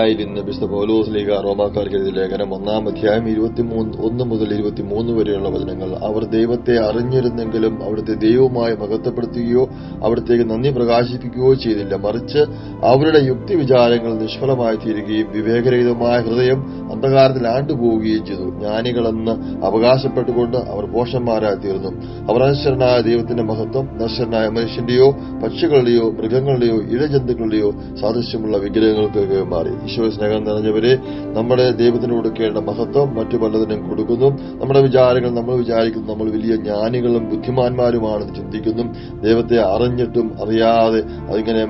ഇടയായിരുന്ന വിശുദ്ധ പൗലോസ്ലീഹ റോമാക്കാർക്ക് എഴുതിയ ലേഖനം 1-ാം അധ്യായം 1 മുതൽ 23 വരെയുള്ള വചനങ്ങൾ. അവർ ദൈവത്തെ അറിഞ്ഞിരുന്നെങ്കിലും അവിടുത്തെ ദൈവവുമായി മഹത്വപ്പെടുത്തുകയോ അവിടത്തേക്ക് നന്ദി പ്രകാശിപ്പിക്കുകയോ ചെയ്തില്ല. മറിച്ച് അവരുടെ യുക്തി വിചാരങ്ങൾ നിഷ്ഫലമായി തീരുകയും വിവേകരഹിതമായ ഹൃദയം അന്ധകാരത്തിൽ ആണ്ടുപോവുകയും ചെയ്തു. ജ്ഞാനികളെന്ന് അവകാശപ്പെട്ടുകൊണ്ട് അവർ ഭോഷന്മാരായി തീർന്നു. അവർ അനശ്വരനായ ദൈവത്തിന്റെ മഹത്വം നശ്വരനായ മനുഷ്യന്റെയോ പക്ഷികളുടെയോ മൃഗങ്ങളുടെയോ ഇഴജന്തുക്കളുടെയോ സാദൃശ്യമുള്ള വിഗ്രഹങ്ങൾക്ക് മാറി. ഈശോ സ്നേഹം നിറഞ്ഞവരെ, നമ്മുടെ ദൈവത്തിന് കൊടുക്കേണ്ട മഹത്വം മറ്റു പലതിനും കൊടുക്കുന്നു. നമ്മുടെ വിചാരങ്ങൾ നമ്മൾ വിചാരിക്കുന്നു നമ്മൾ വലിയ ജ്ഞാനികളും ബുദ്ധിമാന്മാരുമാണെന്ന് ചിന്തിക്കുന്നു. ദൈവത്തെ അറിഞ്ഞിട്ടും അറിയാതെ അതിങ്ങനെ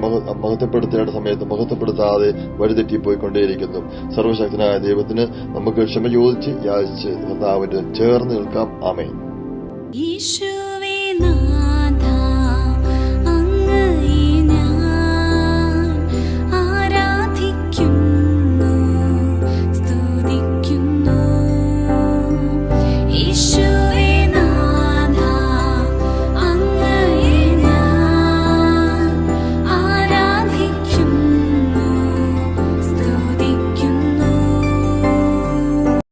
മഹത്വപ്പെടുത്തേണ്ട സമയത്ത് മഹത്വപ്പെടുത്താതെ വഴിതെറ്റിപ്പോയിക്കൊണ്ടേയിരിക്കുന്നു. സർവശക്തനായ ദൈവത്തിന് നമുക്ക് ക്ഷമ ചോദിച്ച് യാചിച്ച് കർത്താവിന് ചേർന്ന് നിൽക്കാം. ആമേൻ.